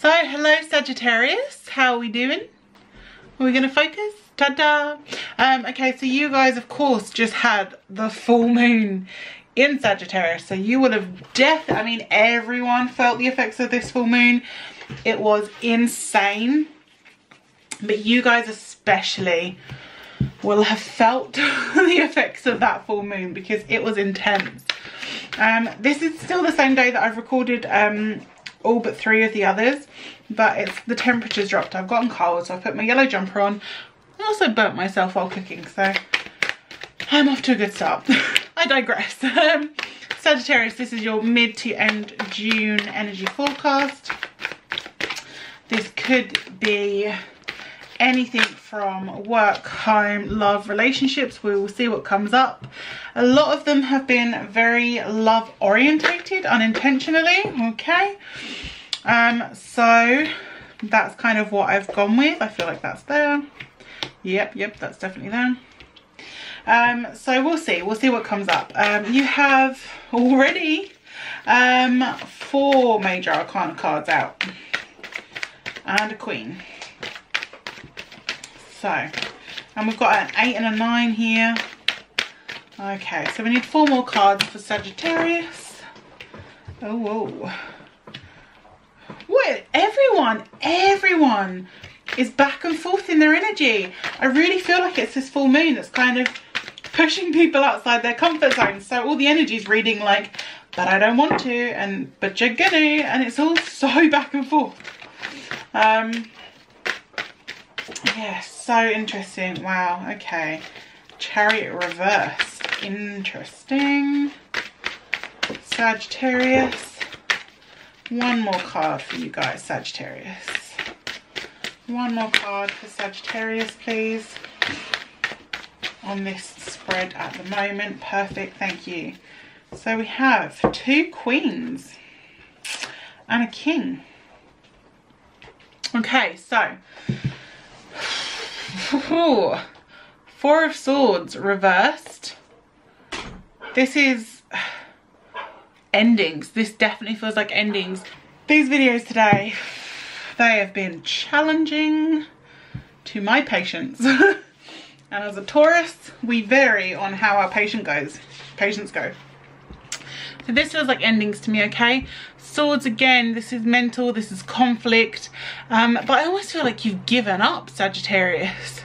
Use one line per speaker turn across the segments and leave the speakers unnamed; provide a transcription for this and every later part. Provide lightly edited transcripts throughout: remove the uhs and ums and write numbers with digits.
So, hello Sagittarius, how are we doing? Are we gonna focus? Ta-da! Okay, so you guys of course just had the full moon in Sagittarius, so you would have I mean everyone felt the effects of this full moon. It was insane, but you guys especially will have felt the effects of that full moon because it was intense. This is still the same day that I've recorded all but 3 of the others, but it's the temperature's dropped. I've gotten cold, so I put my yellow jumper on. I also burnt myself while cooking, so I'm off to a good start. I digress. Sagittarius, this is your mid to end June energy forecast. This could be anything from work, home, love, relationships. We will see what comes up. A lot of them have been very love orientated unintentionally. Okay, so that's kind of what I've gone with. I feel like that's there. Yep, that's definitely there. So we'll see what comes up. You have already 4 major arcana cards out and a queen. So, and we've got an 8 and a 9 here. Okay, so we need 4 more cards for Sagittarius. Oh, whoa. What? Everyone is back and forth in their energy. I really feel like it's this full moon that's kind of pushing people outside their comfort zone. So all the energy is reading like, but I don't want to, and but you're gonna, and it's all so back and forth. Yeah, so interesting. Wow, okay. Chariot reversed. Interesting. Sagittarius. 1 more card for you guys, Sagittarius. 1 more card for Sagittarius, please. On this spread at the moment. Perfect, thank you. So we have 2 queens and a king. Okay, so 4 of Swords reversed. This is endings. This definitely feels like endings. These videos today, they have been challenging to my patience. And as a Taurus, we vary on how our patience go. So this feels like endings to me, okay? Swords, again, this is mental, this is conflict. But I almost feel like you've given up, Sagittarius.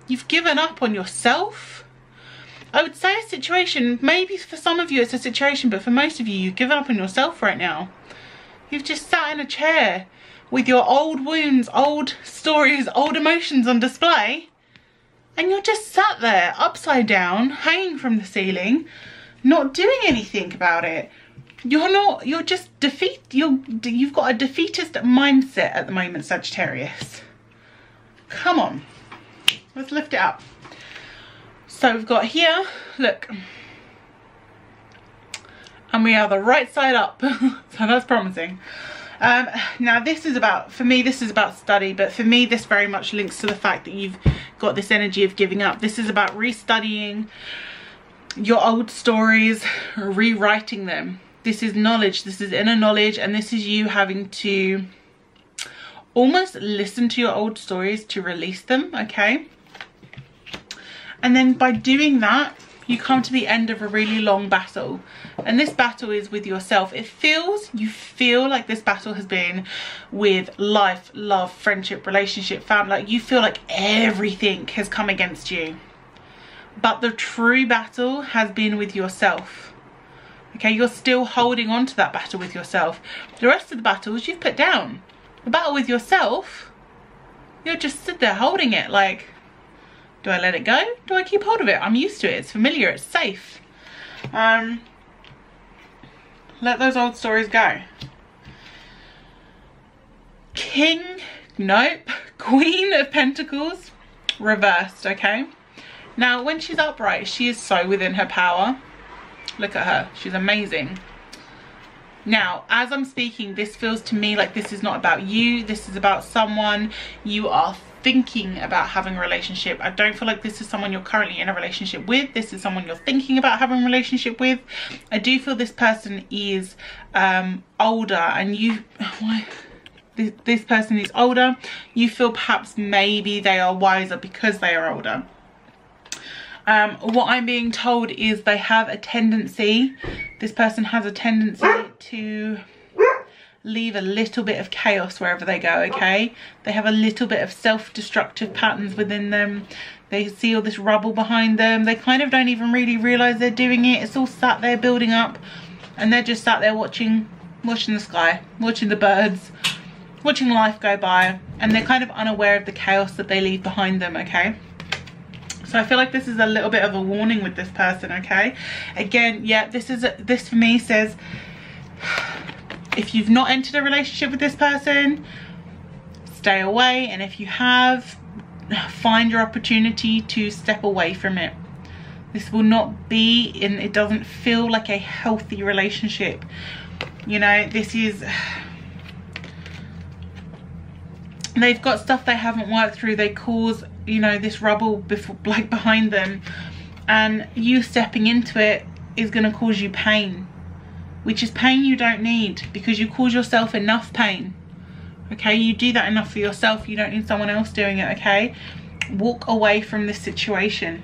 You've given up on yourself. I would say a situation, maybe for some of you it's a situation, but for most of you, you've given up on yourself right now. You've just sat in a chair with your old wounds, old stories, old emotions on display. And you're just sat there, upside down, hanging from the ceiling, not doing anything about it. You're just you've got a defeatist mindset at the moment, Sagittarius. Come on, let's lift it up. So we've got here, look, and we are the right side up, so that's promising. Now this is about, for me, this is about study, but for me this very much links to the fact that you've got this energy of giving up. This is about restudying your old stories, rewriting them. This is knowledge, this is inner knowledge, and this is you having to almost listen to your old stories to release them, okay? And then by doing that, you come to the end of a really long battle. And this battle is with yourself. You feel like this battle has been with life, love, friendship, relationship, family. Like you feel like everything has come against you. But the true battle has been with yourself. Okay, you're still holding on to that battle with yourself. The rest of the battles you've put down. The battle with yourself, you're just sit there holding it like, do I let it go? Do I keep hold of it? I'm used to it, it's familiar, it's safe. Let those old stories go. King, nope. Queen of Pentacles, reversed, okay? Now, when she's upright, she is so within her power. Look at her, she's amazing. Now, as I'm speaking, this feels to me like this is not about you. This is about someone you are thinking about having a relationship. I don't feel like this is someone you're currently in a relationship with. This is someone you're thinking about having a relationship with. I do feel this person is older, and you... Why? this person is older. You feel perhaps maybe they are wiser because they are older. What I'm being told is they have a tendency, this person has a tendency to leave a little bit of chaos wherever they go, okay? They have a little bit of self-destructive patterns within them. They see all this rubble behind them. They kind of don't even really realise they're doing it. It's all sat there building up, and they're just sat there watching the sky, watching the birds, watching life go by, and they're kind of unaware of the chaos that they leave behind them, okay? So I feel like this is a little bit of a warning with this person, okay? Again, yeah, this for me says, if you've not entered a relationship with this person, stay away. And if you have, find your opportunity to step away from it. This will not be, and it doesn't feel like a healthy relationship. You know, this is, they've got stuff they haven't worked through. They cause, you know, this rubble before, like behind them, and you stepping into it is going to cause you pain, which is pain you don't need, because you cause yourself enough pain, okay? You do that enough for yourself. You don't need someone else doing it, okay? Walk away from this situation.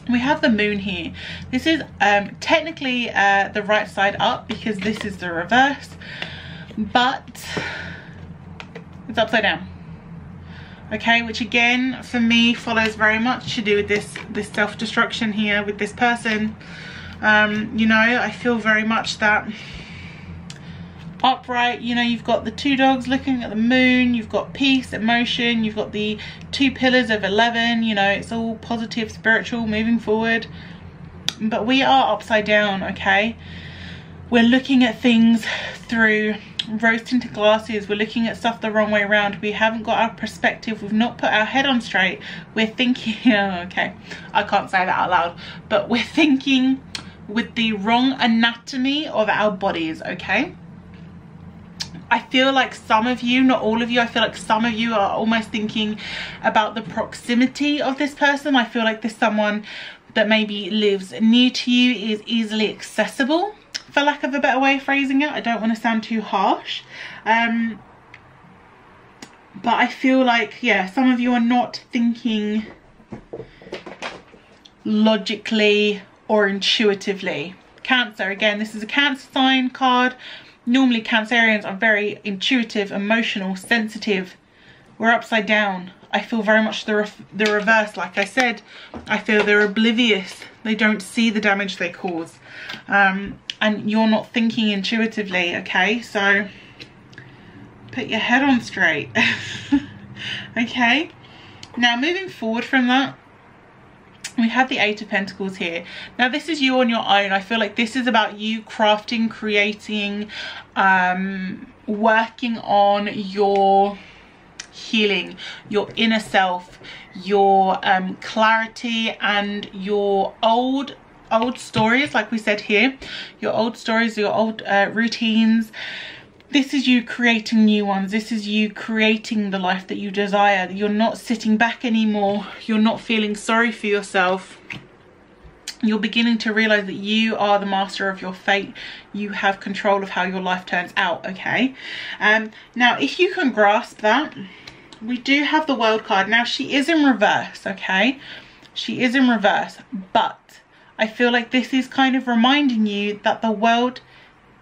We have the moon here. This is technically the right side up, because this is the reverse, but it's upside down, okay? Which again for me follows very much to do with this self-destruction here with this person. You know, I feel very much that upright, you know, you've got the two dogs looking at the moon, you've got peace, emotion, you've got the two pillars of 11, you know, it's all positive, spiritual, moving forward. But we are upside down, okay? We're looking at things through rose-tinted glasses. We're looking at stuff the wrong way around. We haven't got our perspective. We've not put our head on straight. We're thinking, okay, I can't say that out loud, but we're thinking with the wrong anatomy of our bodies, okay? I feel like some of you, not all of you, I feel like some of you are almost thinking about the proximity of this person. I feel like there's someone that maybe lives near to you, is easily accessible, for lack of a better way of phrasing it. I don't want to sound too harsh. But I feel like, yeah, some of you are not thinking logically or intuitively. Cancer, again, this is a Cancer sign card. Normally Cancerians are very intuitive, emotional, sensitive. We're upside down. I feel very much the reverse. Like I said, I feel they're oblivious. They don't see the damage they cause. And you're not thinking intuitively, okay? So put your head on straight. Okay? Now moving forward from that, we have the Eight of Pentacles here. Now this is you on your own. I feel like this is about you crafting, creating, working on your healing, your inner self, your clarity, and your old stories, like we said here, your old stories, your old routines. This is you creating new ones. This is you creating the life that you desire. You're not sitting back anymore. You're not feeling sorry for yourself. You're beginning to realize that you are the master of your fate. You have control of how your life turns out, okay? Now, if you can grasp that, we do have the World card. Now, she is in reverse, okay? She is in reverse, but I feel like this is kind of reminding you that the world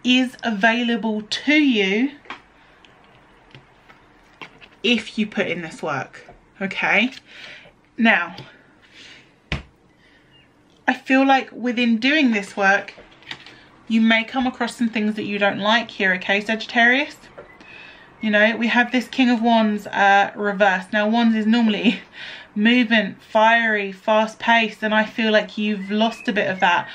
is available to you if you put in this work, okay? Now, I feel like within doing this work, you may come across some things that you don't like here, okay, Sagittarius? You know, we have this King of Wands reversed. Now, Wands is normally movement, fiery, fast-paced, and I feel like you've lost a bit of that.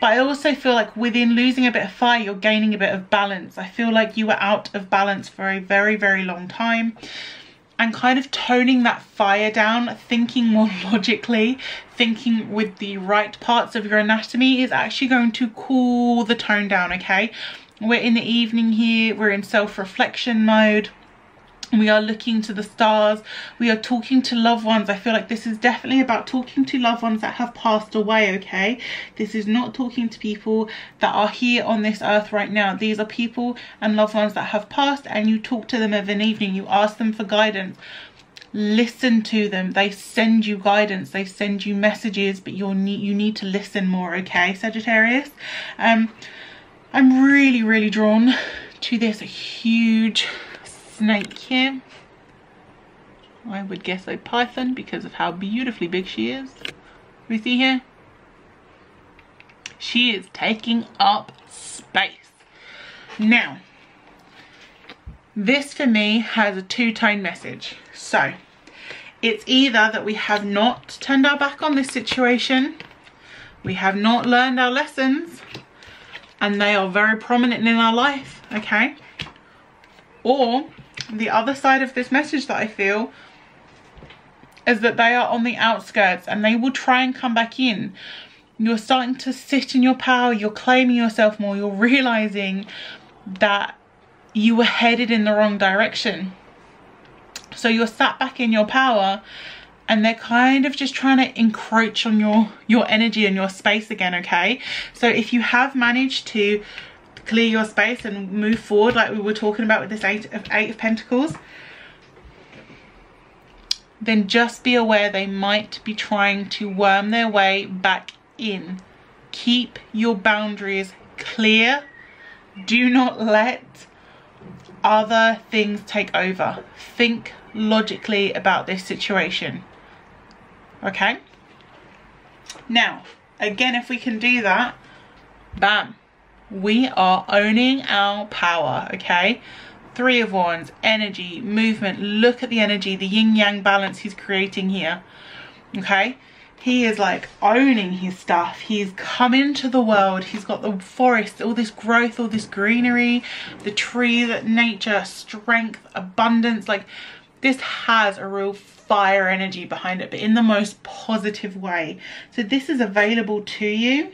But I also feel like within losing a bit of fire, you're gaining a bit of balance. I feel like you were out of balance for a very, very long time. And kind of toning that fire down, thinking more logically, thinking with the right parts of your anatomy is actually going to cool the tone down, okay? We're in the evening here. We're in self-reflection mode. We are looking to the stars. We are talking to loved ones. I feel like this is definitely about talking to loved ones that have passed away, okay? This is not talking to people that are here on this earth right now. These are people and loved ones that have passed, and you talk to them of an evening. You ask them for guidance. Listen to them. They send you guidance. They send you messages, but you need to listen more, okay, Sagittarius? I'm really drawn to this huge snake here. I would guess a python because of how beautifully big she is. We see here, she is taking up space. Now, this for me has a two-tone message. So it's either that we have not turned our back on this situation, we have not learned our lessons, and they are very prominent in our life, okay? Or the other side of this message that I feel is that they are on the outskirts and they will try and come back in. You're starting to sit in your power, you're claiming yourself more, you're realizing that you were headed in the wrong direction. So you're sat back in your power and they're kind of just trying to encroach on your energy and your space again, okay? So if you have managed to clear your space and move forward like we were talking about with this eight of Pentacles, then just be aware they might be trying to worm their way back in. Keep your boundaries clear. Do not let other things take over. Think logically about this situation, okay? Now, again, if we can do that, bam, we are owning our power, okay? Three of Wands, energy, movement. Look at the energy, the yin-yang balance he's creating here, okay? He is like owning his stuff. He's come into the world. He's got the forest, all this growth, all this greenery, the trees, nature, strength, abundance. Like, this has a real fire energy behind it, but in the most positive way. So this is available to you,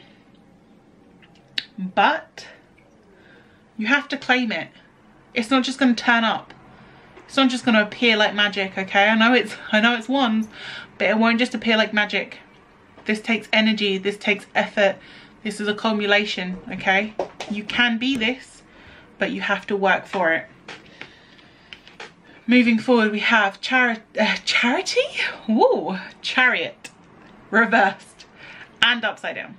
but you have to claim it. It's not just going to turn up. It's not just going to appear like magic, okay? I know it's wands, but it won't just appear like magic. This takes energy. This takes effort. This is a culmination, okay? You can be this, but you have to work for it. Moving forward, we have charity? Ooh, chariot, reversed and upside down.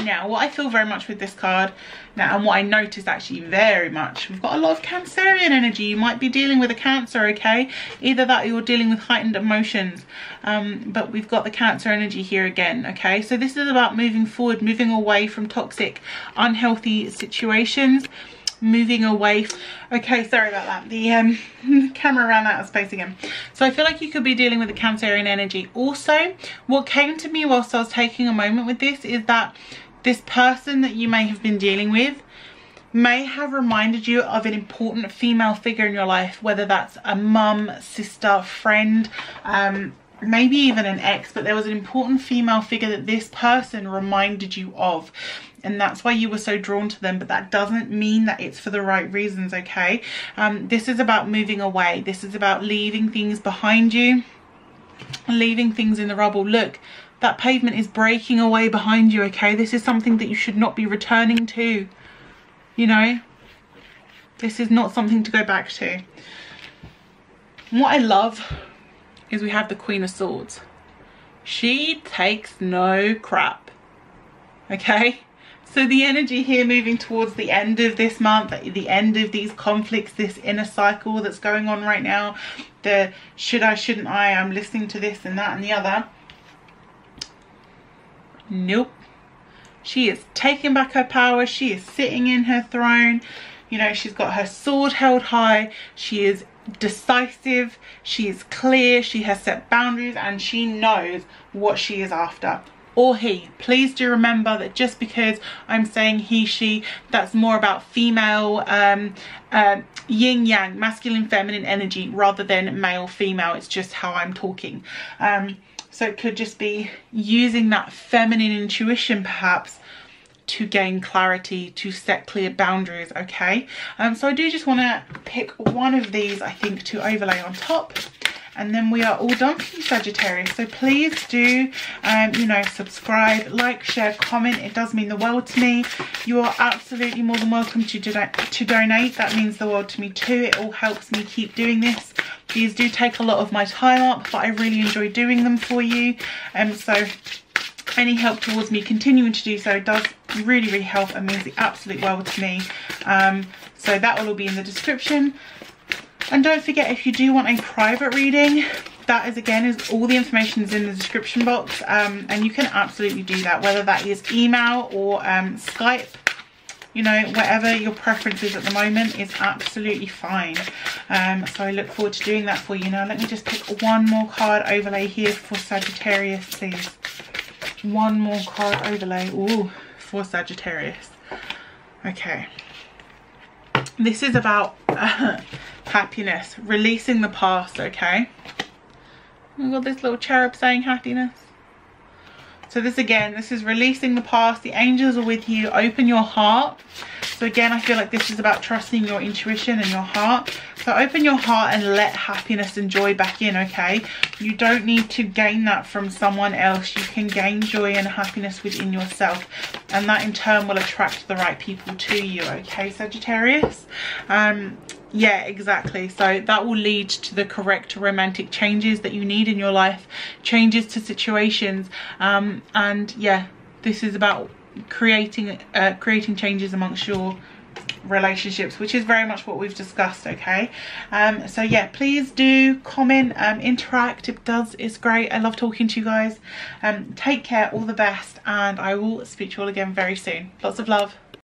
Now, what I feel very much with this card now, and what I noticed actually very much, we've got a lot of Cancerian energy. You might be dealing with a Cancer, okay? Either that or you're dealing with heightened emotions. But we've got the Cancer energy here again, okay? So this is about moving forward, moving away from toxic, unhealthy situations, moving away. Okay, sorry about that. The camera ran out of space again. So I feel like you could be dealing with the Cancerian energy. Also, what came to me whilst I was taking a moment with this is that this person that you may have been dealing with may have reminded you of an important female figure in your life, whether that's a mum, sister, friend, maybe even an ex, but there was an important female figure that this person reminded you of, and that's why you were so drawn to them. But that doesn't mean that it's for the right reasons, okay? This is about moving away. This is about leaving things behind you, leaving things in the rubble. Look, that pavement is breaking away behind you, okay? This is something that you should not be returning to, you know? This is not something to go back to. And what I love is we have the Queen of Swords. She takes no crap, okay? So the energy here moving towards the end of this month, the end of these conflicts, this inner cycle that's going on right now, the should I, shouldn't I, I'm listening to this and that and the other. Nope. She is taking back her power. She is sitting in her throne. You know, she's got her sword held high. She is decisive. She is clear. She has set boundaries and she knows what she is after. Or he. Please do remember that just because I'm saying he, she, that's more about female, yin yang, masculine, feminine energy rather than male, female. It's just how I'm talking. So it could just be using that feminine intuition perhaps to gain clarity, to set clear boundaries, okay? So I do just want to pick one of these, I think, to overlay on top. And then we are all done for you, Sagittarius. So please do, you know, subscribe, like, share, comment. It does mean the world to me. You are absolutely more than welcome to donate. That means the world to me too. It all helps me keep doing this. These do take a lot of my time up, but I really enjoy doing them for you. So any help towards me continuing to do so does really, really help and means the absolute world to me. So that will all be in the description. And don't forget, if you do want a private reading, that is, again, is all the information is in the description box, and you can absolutely do that, whether that is email or Skype. You know, whatever your preference is at the moment is absolutely fine. So I look forward to doing that for you. Now let me just pick one more card overlay here for Sagittarius, please. One more card overlay, ooh, for Sagittarius. Okay, this is about happiness, releasing the past, okay? We've got this little cherub saying happiness. So this, again, this is releasing the past. The angels are with you. Open your heart. So again, I feel like this is about trusting your intuition and your heart. So open your heart and let happiness and joy back in, okay? You don't need to gain that from someone else. You can gain joy and happiness within yourself. And that in turn will attract the right people to you, okay, Sagittarius? Yeah, exactly. So that will lead to the correct romantic changes that you need in your life, changes to situations, and yeah, this is about creating changes amongst your relationships, which is very much what we've discussed, okay? So yeah, please do comment, interact. It's great. I love talking to you guys. Take care, all the best, and I will speak to you all again very soon. Lots of love.